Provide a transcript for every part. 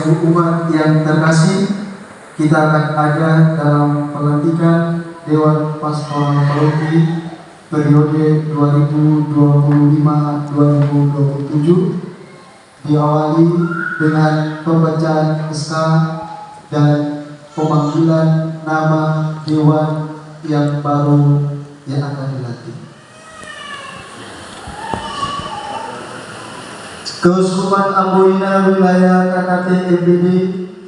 Ibu umat yang terkasih, kita akan ada dalam pelantikan Dewan Pastoral Paroki periode 2025-2027, diawali dengan pembacaan SK dan pemanggilan nama Dewan yang baru yang akan dilantik. Keuskupan Amboina wilayah KKT MBD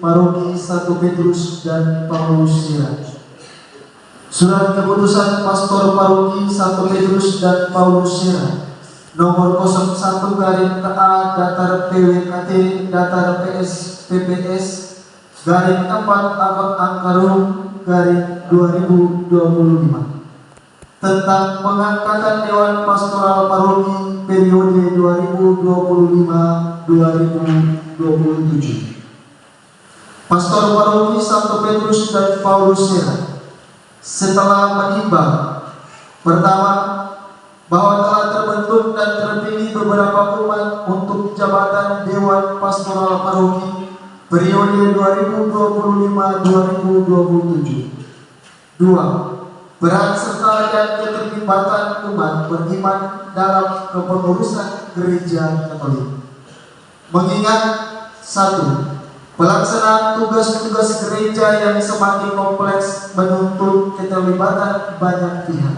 Paroki 1 Petrus dan Paulus Sira. Surat keputusan Pastor Paroki 1 Petrus dan Paulus Sira nomor 01/TA datar PWKT datar PS PPS /4 Angkarum /2025 tentang pengangkatan Dewan Pastoral Paroki periode 2025-2027. Pastor Paroki 1 Petrus dan Paulus Sira setelah menimbang, pertama, bahwa telah terbentuk dan terpilih beberapa umat untuk jabatan Dewan Pastoral Paroki periode 2025-2027. 2. Peran serta dan keterlibatan umat beriman dalam kepengurusan Gereja Katolik. Mengingat 1. Pelaksanaan tugas-tugas gereja yang semakin kompleks menuntut keterlibatan banyak pihak.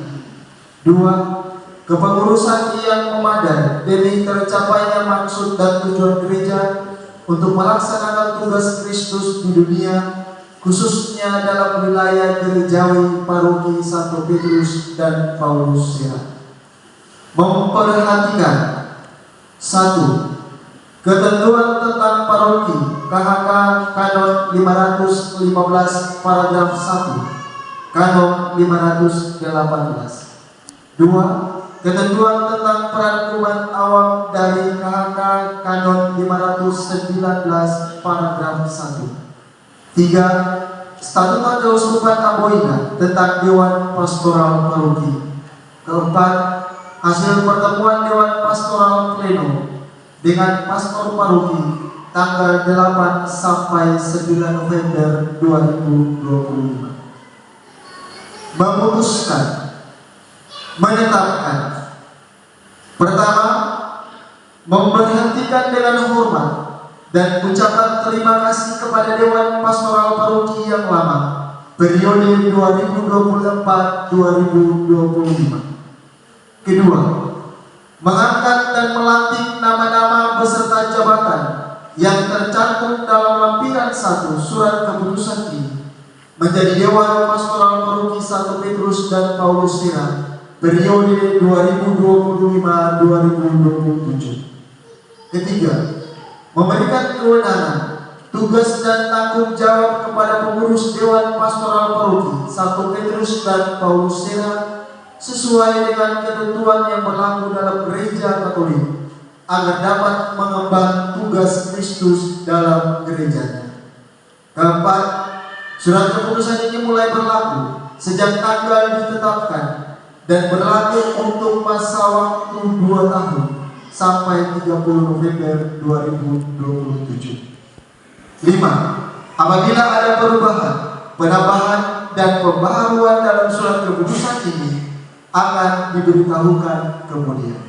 2. Kepengurusan yang memadai demi tercapainya maksud dan tujuan gereja untuk melaksanakan tugas Kristus di dunia, khususnya dalam wilayah gerejawi Paroki 1 Petrus dan Paulus Sira. Memperhatikan 1. Ketentuan tentang paroki KHK Kanon 515 paragraf 1 Kanon 518. 2. Ketentuan tentang peran umat awam dari KHK Kanon 519 paragraf 1. 3. Statuta Keuskupan Amboina tentang Dewan Pastoral Paroki. 4. Hasil pertemuan Dewan Pastoral Pleno dengan Pastor Paroki tanggal 8 sampai 9 November 2025. Memutuskan, menetapkan, pertama, memberhentikan dengan hormat dan ucapan terima kasih kepada Dewan Pastoral Paroki yang lama periode 2024-2025. Kedua, mengangkat dan melantik nama-nama beserta jabatan yang tercantum dalam lampiran 1 surat keputusan ini menjadi Dewan Pastoral Paroki 1 Petrus dan Paulus Sira periode 2025-2027. Ketiga, memberikan kewenangan, tugas dan tanggung jawab kepada pengurus Dewan Pastoral Paroki 1 Petrus dan Paulus Sira sesuai dengan ketentuan yang berlaku dalam Gereja Katolik agar dapat mengemban tugas Kristus dalam gerejanya. Keempat, surat keputusan ini mulai berlaku sejak tanggal ditetapkan dan berlaku untuk masa waktu 2 tahun sampai 30 November 2027. 5. Apabila ada perubahan, penambahan dan pembaharuan dalam surat keputusan ini akan diberitahukan kemudian.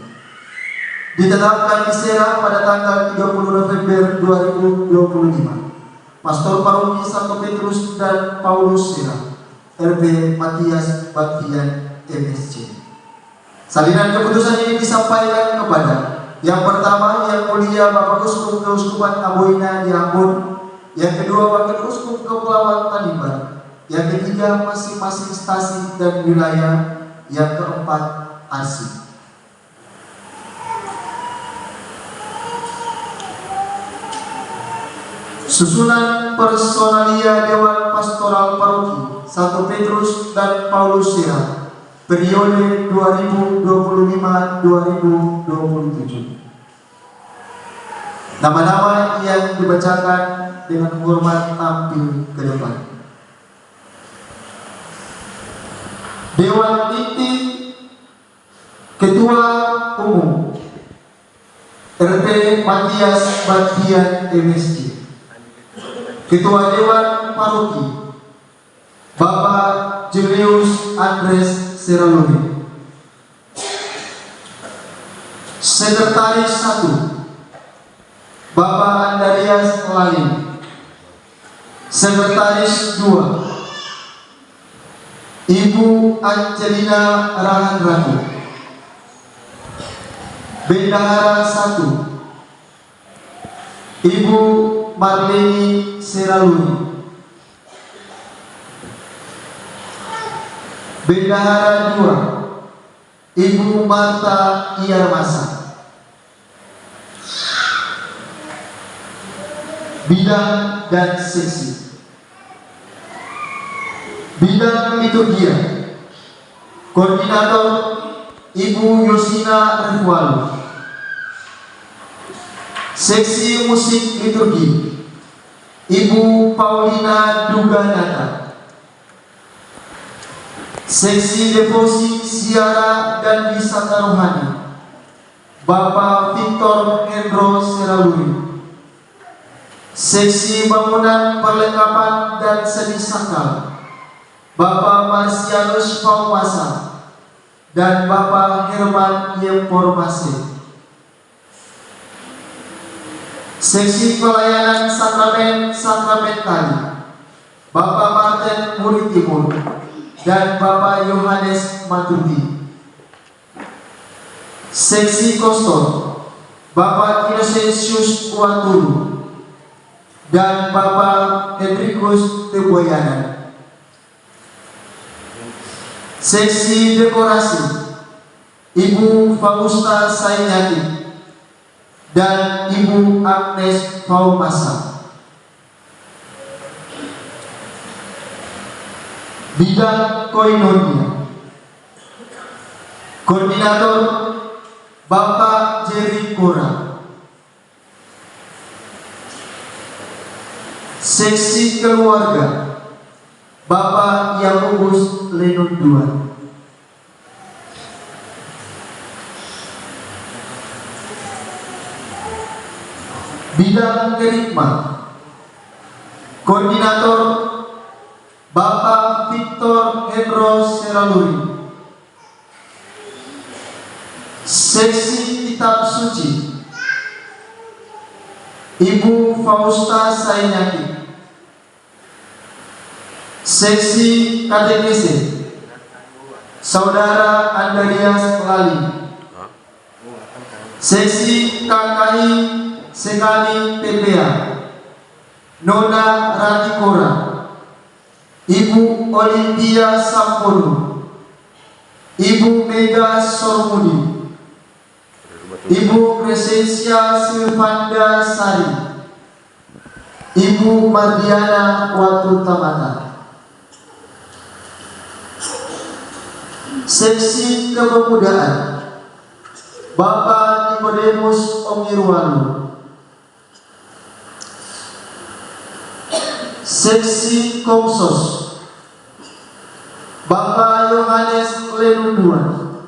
Ditetapkan di Sera pada tanggal 30 November 2025. Pastor Paroki 1 Petrus dan Paulus Sira, RB Matias Baktian MSC. Salinan keputusan ini disampaikan kepada yang pertama Yang Mulia Bapak Uskup Keuskupan Amboina di Ambon, yang kedua Wakil Uskup Kepulauan Tanimbar, yang ketiga masing-masing stasi dan wilayah, yang keempat arsip. Susunan personalia Dewan Pastoral Paroki 1 Petrus dan Paulus Sira periode 2025-2027. Nama-nama yang dibacakan dengan hormat tampil ke depan. Dewan Inti Ketua Umum RT Matias Baktian MSC. Ketua Dewan Paroki Bapak Julius Andres Seraluri. Sekretaris 1 Bapak Andarias Lalim. Sekretaris 2 Ibu Angelina Rahandraku. Bendahara 1 Ibu Marleni Seraluri. Bendahara 2 Ibu Marta Iyarmasa. Bidang dan seksi. Bidang liturgia, Koordinator Ibu Yosina Rifualu. Seksi musik liturgi Ibu Paulina Duganata. Seksi devosi siara dan wisata rohani Bapak Victor Hendro Seraluri. Seksi bangunan perlengkapan dan seni sakral Bapak Marsianus Paumasa dan Bapak Herman Yempormase. Seksi pelayanan sakramen sakramentali Bapak Martin Murid Timur dan Bapak Yohanes Matuti. Seksi kostor Bapak Innocentius Uaturu dan Bapak Hendrikus Teboyanan. Seksi dekorasi Ibu Fausta Sainati dan Ibu Agnes Paumasa. Bidang koinonia, Koordinator Bapak Jerry Kora. Seksi keluarga Bapak Yakobus Lenun II. Bidang kerikma, Koordinator Bapak Victor Hendro Seraluri. Seksi kitab suci Ibu Fausta Sainaki. Seksi katekese Saudara Andarias Lalim. Seksi KKI Sekali PPA Nona Ratikora, Ibu Olimpia Sampono, Ibu Mega Sormudi, Ibu Crescencia Silvanda Sari, Ibu Mardiana Watu Tamata. Seksi kepemudaan Bapak Nikodemus Omirwalu. Seksi Komsos Bapak Yohanes Lenunduan.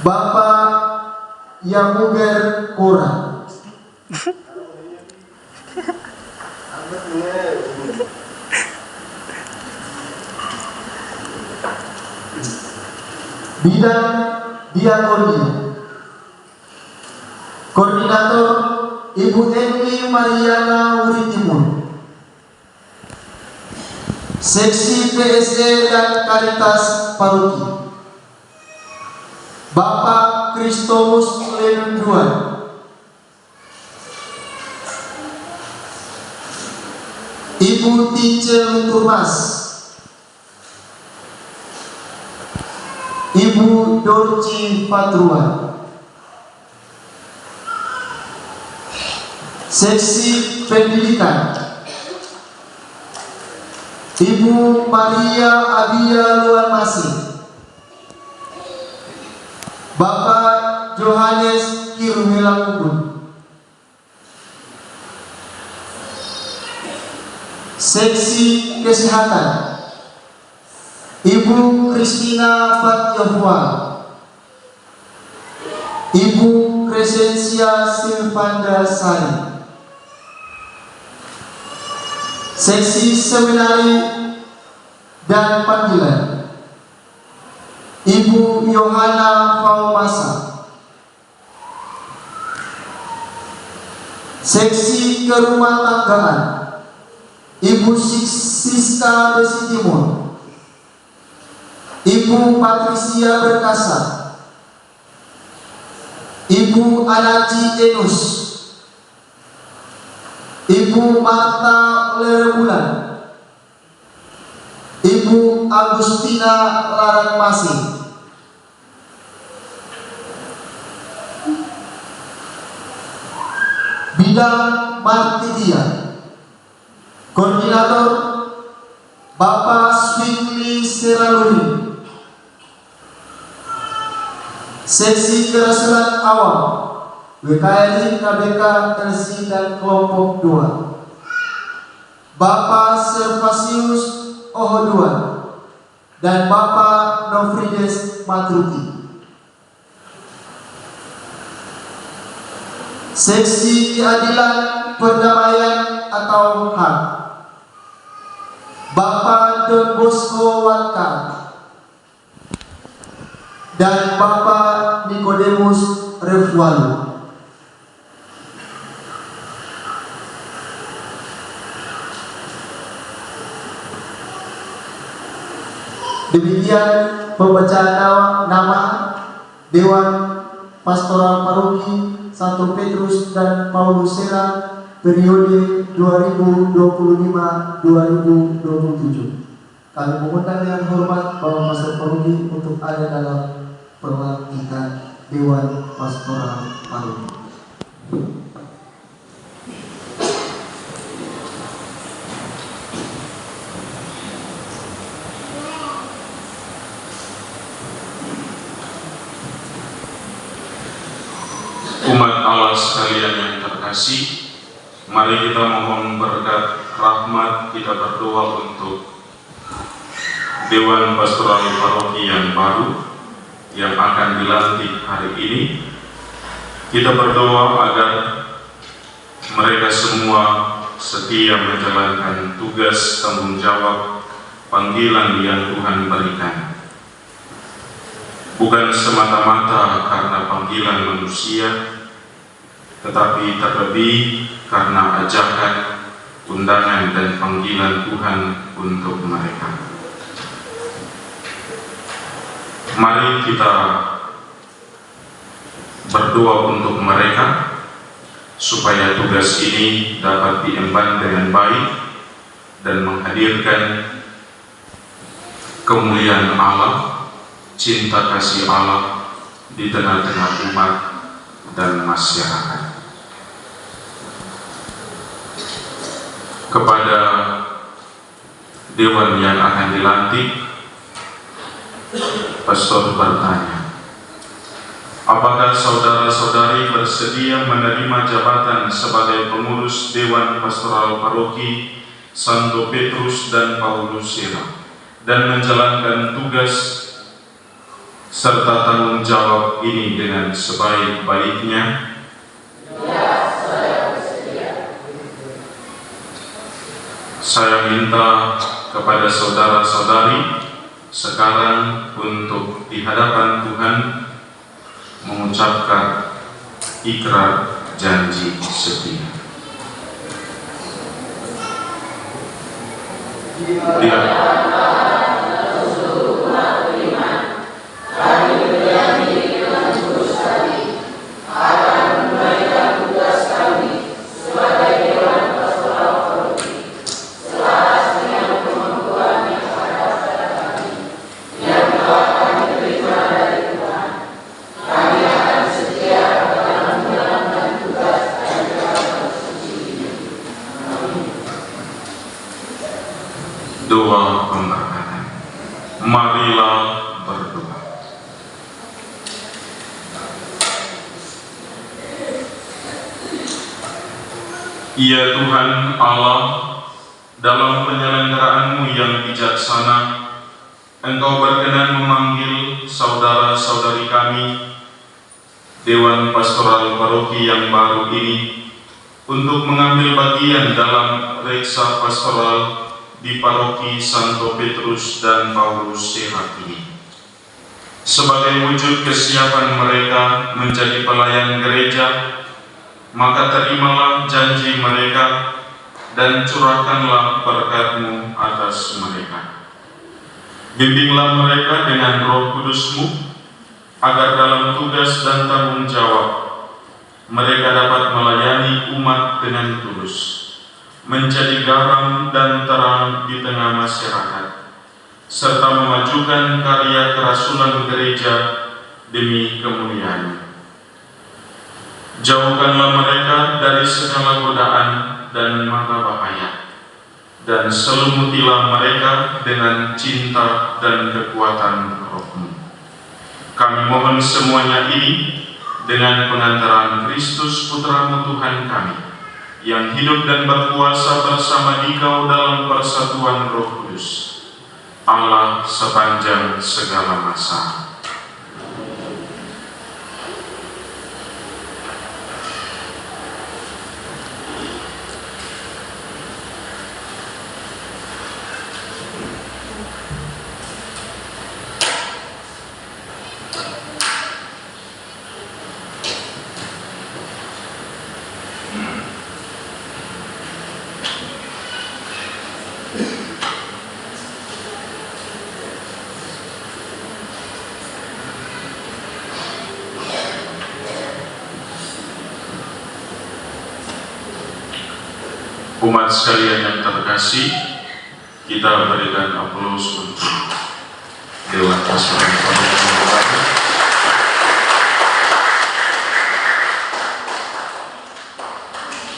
Bapak Yamuger Kora. Bidang diakonia, Koordinator Ibu Eni Mariana Wuri Timur. Seksi PSE dan Karitas Paroki Bapak Kristomus Lenunduan. Ibu Tice Turmas, Ibu Dorci Patruan. Seksi pendidikan Ibu Maria Abia Luan Masih, Bapak Johannes Kirumelamubun. Seksi kesehatan Ibu Kristina Fatyahwa, Ibu Crescencia Silvanda Sari. Seksi seminari dan panggilan Ibu Yohana Faumasa. Seksi kerumah tanggaan Ibu Siska Besi Timur, Ibu Patricia Berkasa, Ibu Anaci Enus, Ibu Marta Lerbulan, Ibu Agustina Larangmasih. Bidang Martidia. Koordinator Bapak Swingli Seraluri. Seksi Kerasulan Awam WKRI KBK LC dan kelompok 2 Bapak Servasius Ohoduan dan Bapak Nofrides Matruki. Seksi Keadilan Perdamaian atau HAM Bapak Don Bosco Watka dan Bapak Nikodemus Refwalu. Demikian pembacaan nama Dewan Pastoral Paroki Santo Petrus dan Paulus Sera periode 2025-2027. Kami mengundang dengan hormat Bapak Pastor Paroki untuk ada dalam pelantikan Dewan Pastoral Paroki. Umat Allah sekalian yang terkasih, mari kita mohon berkat rahmat, kita berdoa untuk Dewan Pastoral Paroki yang baru yang akan dilantik hari ini. Kita berdoa agar mereka semua setia menjalankan tugas tanggung jawab panggilan yang Tuhan berikan, bukan semata-mata karena panggilan manusia, tetapi terlebih karena ajakan, undangan dan panggilan Tuhan untuk mereka. Mari kita berdoa untuk mereka supaya tugas ini dapat diemban dengan baik dan menghadirkan kemuliaan Allah, cinta kasih Allah di tengah-tengah umat dan masyarakat. Kepada Dewan yang akan dilantik, Pastor bertanya, apakah saudara-saudari bersedia menerima jabatan sebagai pengurus Dewan Pastoral Paroki Santo Petrus dan Paulus Sera dan menjalankan tugas serta tanggung jawab ini dengan sebaik-baiknya? Saya minta kepada saudara-saudari sekarang untuk di hadapan Tuhan mengucapkan ikrar janji setia. Doa pemberkatan. Marilah berdoa. Ya Tuhan Allah, dalam penyelenggaraan-Mu yang bijaksana, Engkau berkenan memanggil saudara-saudari kami Dewan Pastoral Paroki yang baru ini untuk mengambil bagian dalam reksa pastoral di Paroki Santo Petrus dan Paulus Sehat ini. Sebagai wujud kesiapan mereka menjadi pelayan gereja, maka terimalah janji mereka dan curahkanlah berkat-Mu atas mereka. Bimbinglah mereka dengan Roh Kudus-Mu, agar dalam tugas dan tanggung jawab mereka dapat melayani umat dengan tulus, menjadi garam dan terang di tengah masyarakat, serta memajukan karya kerasulan gereja demi kemuliaan. Jauhkanlah mereka dari segala godaan dan mara bahaya, dan selimutilah mereka dengan cinta dan kekuatan Roh-Mu. Kami mohon semuanya ini dengan pengantaran Kristus Putra-Mu Tuhan kami, yang hidup dan berkuasa bersama Dikau dalam persatuan Roh Kudus, Allah sepanjang segala masa. Umat sekalian yang terkasih, kita berikan aplaus untuk Dewan Pastoral Paroki.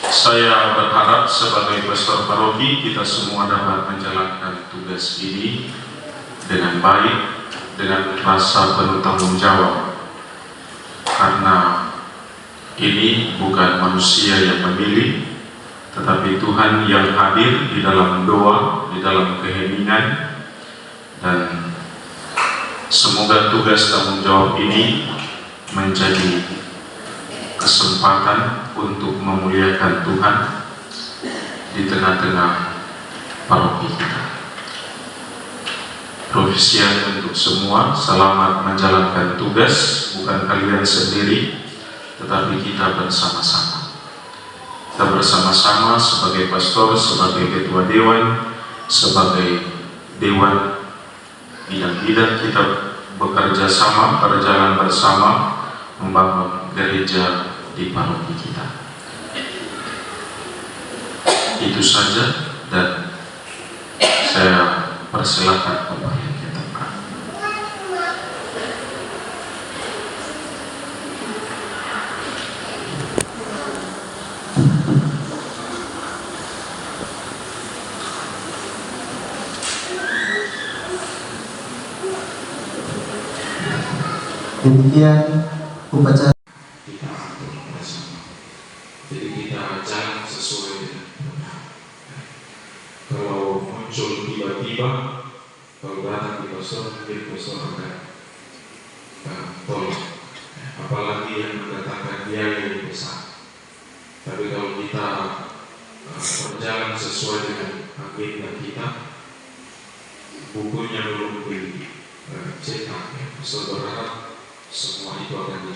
Saya berharap sebagai pastor paroki kita semua dapat menjalankan tugas ini dengan baik, dengan rasa penuh tanggung jawab, karena ini bukan manusia yang memilih, tetapi Tuhan yang hadir di dalam doa, di dalam keheningan, dan semoga tugas tanggung jawab ini menjadi kesempatan untuk memuliakan Tuhan di tengah-tengah paroki kita. Profesian untuk semua, selamat menjalankan tugas, bukan kalian sendiri, tetapi kita bersama-sama. Kita bersama-sama sebagai pastor, sebagai ketua dewan, sebagai dewan bidang-bidang, kita bekerja sama, berjalan bersama, membangun gereja di paroki kita. Itu saja, dan saya persilakan kembali ke tempat. Demikian upacara. Kita atur bersama. Jadi kita jalan sesuai dengan benar. Kalau muncul tiba-tiba, kalau datang di pastor, mungkin pastor akan tolong. Apalagi yang mendatangkan biaya yang besar. Tapi kalau kita berjalan sesuai dengan agenda kita, bukunya belum dicetak, pastor berharap semua itu akan